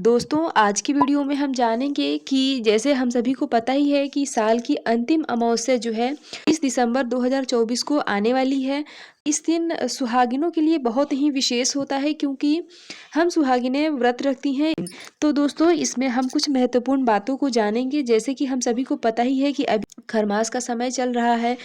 दोस्तों आज की वीडियो में हम जानेंगे कि जैसे हम सभी को पता ही है कि साल की अंतिम अमावस्या जो है 30 दिसंबर 2024 को आने वाली है। इस दिन सुहागिनों के लिए बहुत ही विशेष होता है क्योंकि हम सुहागिनें व्रत रखती हैं। तो दोस्तों इसमें हम कुछ महत्वपूर्ण बातों को जानेंगे, जैसे कि हम सभी को पता ही है कि अभी खरमास का समय चल रहा है।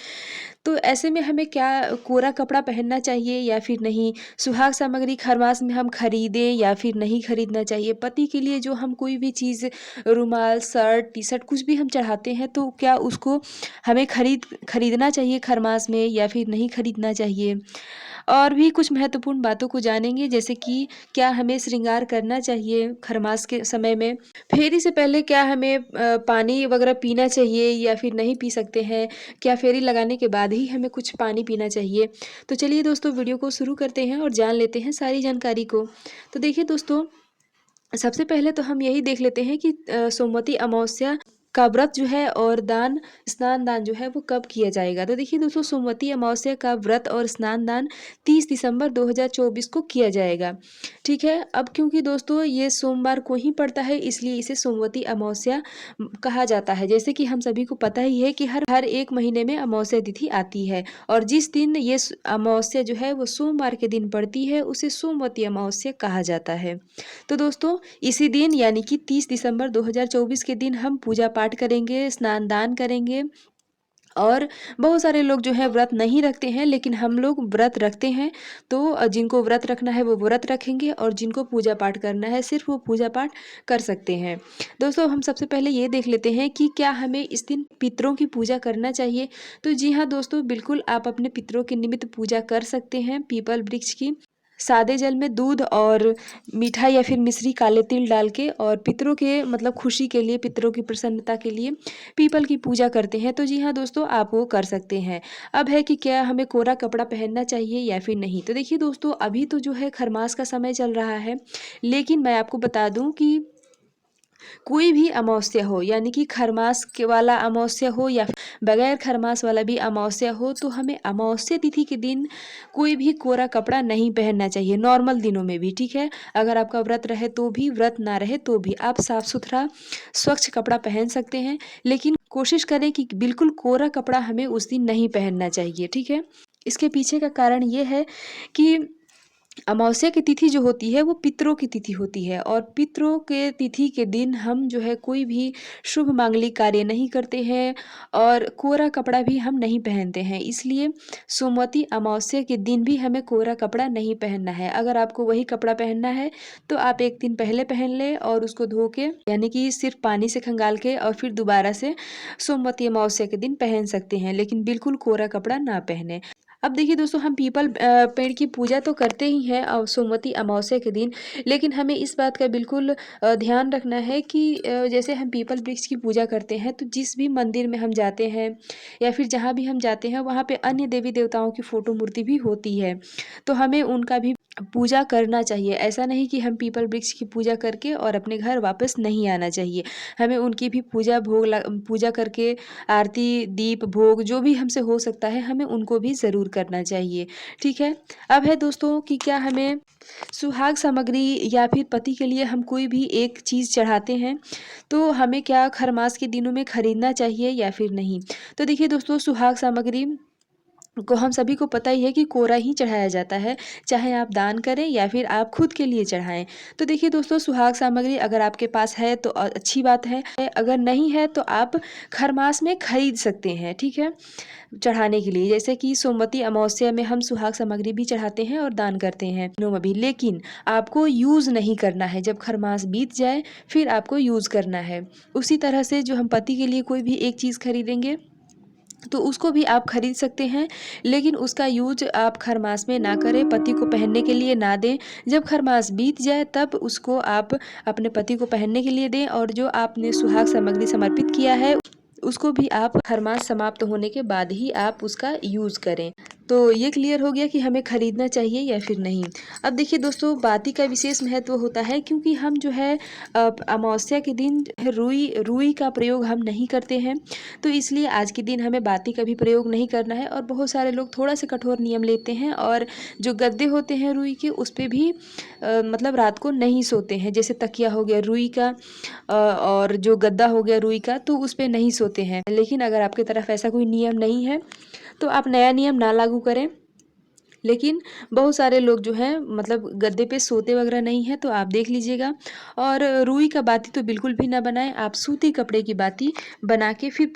तो ऐसे में हमें क्या कोरा कपड़ा पहनना चाहिए या फिर नहीं, सुहाग सामग्री खरमास में हम खरीदें या फिर नहीं खरीदना चाहिए, पति के लिए जो हम कोई भी चीज़ रुमाल, शर्ट, टी-शर्ट कुछ भी हम चढ़ाते हैं तो क्या उसको हमें खरीदना चाहिए खरमास में या फिर नहीं खरीदना चाहिए। और भी कुछ महत्वपूर्ण बातों को जानेंगे, जैसे कि क्या हमें श्रृंगार करना चाहिए खरमास के समय में, फेरी से पहले क्या हमें पानी वगैरह पीना चाहिए या फिर नहीं पी सकते हैं, क्या फेरी लगाने के बाद ही हमें कुछ पानी पीना चाहिए। तो चलिए दोस्तों वीडियो को शुरू करते हैं और जान लेते हैं सारी जानकारी को। तो देखिए दोस्तों, सबसे पहले तो हम यही देख लेते हैं कि सोमवती अमावस्या का व्रत जो है और स्नान दान जो है वो कब किया जाएगा। तो देखिए दोस्तों, सोमवती अमावस्या का व्रत और स्नान दान 30 दिसंबर 2024 को किया जाएगा। ठीक है, अब क्योंकि दोस्तों ये सोमवार को ही पड़ता है इसलिए इसे सोमवती अमावस्या कहा जाता है। जैसे कि हम सभी को पता ही है कि हर एक महीने में अमावस्या तिथि आती है और जिस दिन ये अमावस्या जो है वो सोमवार के दिन पड़ती है उसे सोमवती अमावस्या कहा जाता है। तो दोस्तों इसी दिन यानी कि 30 दिसंबर 2024 के दिन हम पूजा पाठ करेंगे, स्नान दान करेंगे। और बहुत सारे लोग जो है व्रत नहीं रखते हैं, लेकिन हम लोग व्रत रखते हैं। तो जिनको व्रत रखना है वो व्रत रखेंगे और जिनको पूजा पाठ करना है सिर्फ वो पूजा पाठ कर सकते हैं। दोस्तों हम सबसे पहले ये देख लेते हैं कि क्या हमें इस दिन पितरों की पूजा करना चाहिए। तो जी हाँ दोस्तों, बिल्कुल आप अपने पितरों के निमित्त पूजा कर सकते हैं पीपल वृक्ष की। सादे जल में दूध और मीठा या फिर मिश्री, काले तिल डाल के और पितरों के मतलब खुशी के लिए, पितरों की प्रसन्नता के लिए पीपल की पूजा करते हैं। तो जी हाँ दोस्तों, आप वो कर सकते हैं। अब है कि क्या हमें कोरा कपड़ा पहनना चाहिए या फिर नहीं। तो देखिए दोस्तों, अभी तो जो है खरमास का समय चल रहा है, लेकिन मैं आपको बता दूं कि कोई भी अमावस्या हो, यानी कि खरमास के वाला अमावस्या हो या बगैर खरमास वाला भी अमावस्या हो, तो हमें अमावस्या तिथि के दिन कोई भी कोरा कपड़ा नहीं पहनना चाहिए, नॉर्मल दिनों में भी। ठीक है, अगर आपका व्रत रहे तो भी, व्रत ना रहे तो भी आप साफ सुथरा स्वच्छ कपड़ा पहन सकते हैं, लेकिन कोशिश करें कि बिल्कुल कोरा कपड़ा हमें उस दिन नहीं पहनना चाहिए। ठीक है, इसके पीछे का कारण ये है कि अमावस्या की तिथि जो होती है वो पितरों की तिथि होती है और पितरों के तिथि के दिन हम जो है कोई भी शुभ मांगलिक कार्य नहीं करते हैं और कोरा कपड़ा भी हम नहीं पहनते हैं। इसलिए सोमवती अमावस्या के दिन भी हमें कोरा कपड़ा नहीं पहनना है। अगर आपको वही कपड़ा पहनना है तो आप एक दिन पहले पहन लें और उसको धो के, यानी कि सिर्फ पानी से खंगाल के और फिर दोबारा से सोमवती अमावस्या के दिन पहन सकते हैं, लेकिन बिल्कुल कोरा कपड़ा ना पहने। अब देखिए दोस्तों, हम पीपल पेड़ की पूजा तो करते ही हैं सोमवती अमावस्या के दिन, लेकिन हमें इस बात का बिल्कुल ध्यान रखना है कि जैसे हम पीपल वृक्ष की पूजा करते हैं तो जिस भी मंदिर में हम जाते हैं या फिर जहाँ भी हम जाते हैं वहाँ पे अन्य देवी देवताओं की फोटो मूर्ति भी होती है, तो हमें उनका भी पूजा करना चाहिए। ऐसा नहीं कि हम पीपल वृक्ष की पूजा करके और अपने घर वापस नहीं आना चाहिए। हमें उनकी भी पूजा करके आरती, दीप, भोग जो भी हमसे हो सकता है हमें उनको भी ज़रूर करना चाहिए। ठीक है, अब है दोस्तों कि क्या हमें सुहाग सामग्री या फिर पति के लिए हम कोई भी एक चीज़ चढ़ाते हैं तो हमें क्या खरमास के दिनों में खरीदना चाहिए या फिर नहीं। तो देखिए दोस्तों, सुहाग सामग्री को हम सभी को पता ही है कि कोरा ही चढ़ाया जाता है, चाहे आप दान करें या फिर आप खुद के लिए चढ़ाएं। तो देखिए दोस्तों, सुहाग सामग्री अगर आपके पास है तो अच्छी बात है, अगर नहीं है तो आप खरमास में खरीद सकते हैं। ठीक है, चढ़ाने के लिए, जैसे कि सोमवती अमावस्या में हम सुहाग सामग्री भी चढ़ाते हैं और दान करते हैं तीनों में भी, लेकिन आपको यूज़ नहीं करना है। जब खरमास बीत जाए फिर आपको यूज़ करना है। उसी तरह से जो हम पति के लिए कोई भी एक चीज़ खरीदेंगे तो उसको भी आप खरीद सकते हैं, लेकिन उसका यूज आप खरमास में ना करें, पति को पहनने के लिए ना दें। जब खरमास बीत जाए तब उसको आप अपने पति को पहनने के लिए दें और जो आपने सुहाग सामग्री समर्पित किया है उसको भी आप हर मास समाप्त होने के बाद ही आप उसका यूज़ करें। तो ये क्लियर हो गया कि हमें खरीदना चाहिए या फिर नहीं। अब देखिए दोस्तों, बाती का विशेष महत्व होता है क्योंकि हम जो है अमावस्या के दिन रुई रुई का प्रयोग हम नहीं करते हैं। तो इसलिए आज के दिन हमें बाती का भी प्रयोग नहीं करना है। और बहुत सारे लोग थोड़ा सा कठोर नियम लेते हैं और जो गद्दे होते हैं रुई के, उस पे भी मतलब रात को नहीं सोते हैं। जैसे तकिया हो गया रुई का और जो गद्दा हो गया रुई का, तो उस पे नहीं सोते हैं। लेकिन अगर आपकी तरफ ऐसा कोई नियम नहीं है तो आप नया नियम ना लागू करें। लेकिन बहुत सारे लोग जो हैं मतलब गद्दे पे सोते वगैरह नहीं हैं, तो आप देख लीजिएगा। और रुई का बाती तो बिल्कुल भी ना बनाएं, आप सूती कपड़े की बाती बना के फिर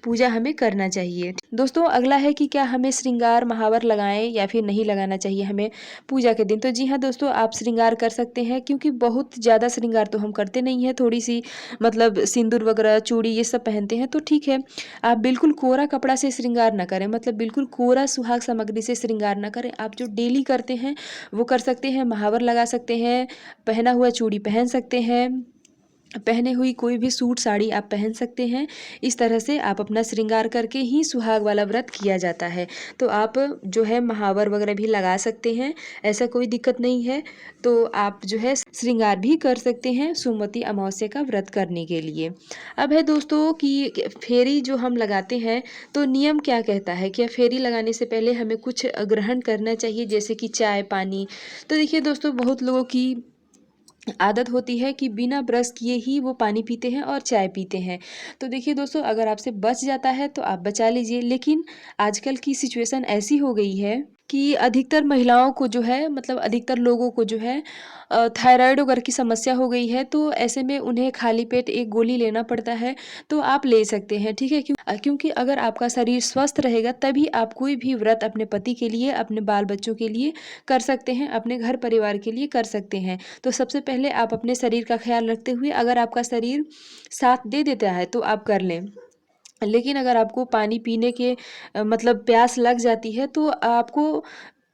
पूजा हमें करना चाहिए। दोस्तों, अगला है कि क्या हमें श्रृंगार महावर लगाएं या फिर नहीं लगाना चाहिए हमें पूजा के दिन। तो जी हाँ दोस्तों, आप श्रृंगार कर सकते हैं क्योंकि बहुत ज़्यादा श्रृंगार तो हम करते नहीं हैं, थोड़ी सी मतलब सिंदूर वगैरह चूड़ी ये सब पहनते हैं तो ठीक है। आप बिल्कुल कोरा कपड़ा से श्रृंगार ना करें, मतलब बिल्कुल कोरा सुहाग सामग्री से श्रृंगार ना करें। आप जो डेली करते हैं वो कर सकते हैं, महावर लगा सकते हैं, पहना हुआ चूड़ी पहन सकते हैं, पहने हुई कोई भी सूट साड़ी आप पहन सकते हैं। इस तरह से आप अपना श्रृंगार करके ही सुहाग वाला व्रत किया जाता है। तो आप जो है महावर वगैरह भी लगा सकते हैं, ऐसा कोई दिक्कत नहीं है। तो आप जो है श्रृंगार भी कर सकते हैं सुमति अमावस्या का व्रत करने के लिए। अब है दोस्तों कि फेरी जो हम लगाते हैं तो नियम क्या कहता है, क्या फेरी लगाने से पहले हमें कुछ ग्रहण करना चाहिए जैसे कि चाय पानी। तो देखिए दोस्तों, बहुत लोगों की आदत होती है कि बिना ब्रश किए ही वो पानी पीते हैं और चाय पीते हैं। तो देखिए दोस्तों, अगर आपसे बच जाता है तो आप बचा लीजिए। लेकिन आजकल की सिचुएशन ऐसी हो गई है कि अधिकतर महिलाओं को जो है मतलब अधिकतर लोगों को जो है थायराइड वगैरह की समस्या हो गई है। तो ऐसे में उन्हें खाली पेट एक गोली लेना पड़ता है। तो आप ले सकते हैं, ठीक है। क्योंकि अगर आपका शरीर स्वस्थ रहेगा तभी आप कोई भी व्रत अपने पति के लिए, अपने बाल बच्चों के लिए कर सकते हैं, अपने घर परिवार के लिए कर सकते हैं। तो सबसे पहले आप अपने शरीर का ख्याल रखते हुए, अगर आपका शरीर साथ दे देता है तो आप कर लें। लेकिन अगर आपको पानी पीने के मतलब प्यास लग जाती है तो आपको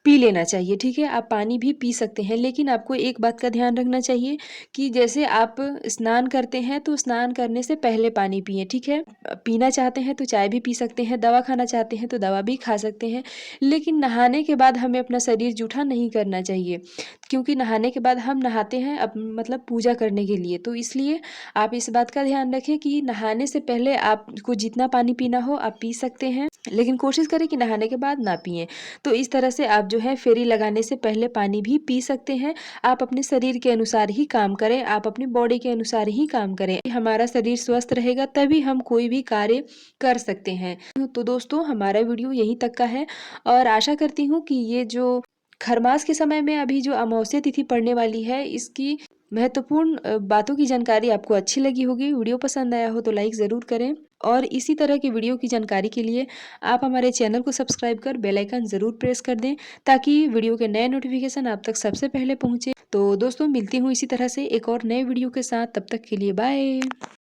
पी लेना चाहिए, ठीक है। आप पानी भी पी सकते हैं, लेकिन आपको एक बात का ध्यान रखना चाहिए कि जैसे आप स्नान करते हैं तो स्नान करने से पहले पानी पिएँ, ठीक है। पीना चाहते हैं तो चाय भी पी सकते हैं, दवा खाना चाहते हैं तो दवा भी खा सकते हैं। लेकिन नहाने के बाद हमें अपना शरीर जूठा नहीं करना चाहिए, क्योंकि नहाने के बाद हम नहाते हैं मतलब पूजा करने के लिए। तो इसलिए आप इस बात का ध्यान रखें कि नहाने से पहले आपको जितना पानी पीना हो आप पी सकते हैं, लेकिन कोशिश करें कि नहाने के बाद ना पिएँ। तो इस तरह से आप जो है फेरी लगाने से पहले पानी भी पी सकते हैं। आप अपने शरीर के अनुसार ही काम करें, आप अपनी बॉडी के अनुसार ही काम करें। हमारा शरीर स्वस्थ रहेगा तभी हम कोई भी कार्य कर सकते हैं। तो दोस्तों, हमारा वीडियो यहीं तक का है और आशा करती हूँ कि ये जो खरमास के समय में अभी जो अमावस्या तिथि पड़ने वाली है, इसकी महत्वपूर्ण बातों की जानकारी आपको अच्छी लगी होगी। वीडियो पसंद आया हो तो लाइक ज़रूर करें और इसी तरह की वीडियो की जानकारी के लिए आप हमारे चैनल को सब्सक्राइब कर बेल आइकन ज़रूर प्रेस कर दें, ताकि वीडियो के नए नोटिफिकेशन आप तक सबसे पहले पहुंचे। तो दोस्तों, मिलती हूँ इसी तरह से एक और नए वीडियो के साथ, तब तक के लिए बाय।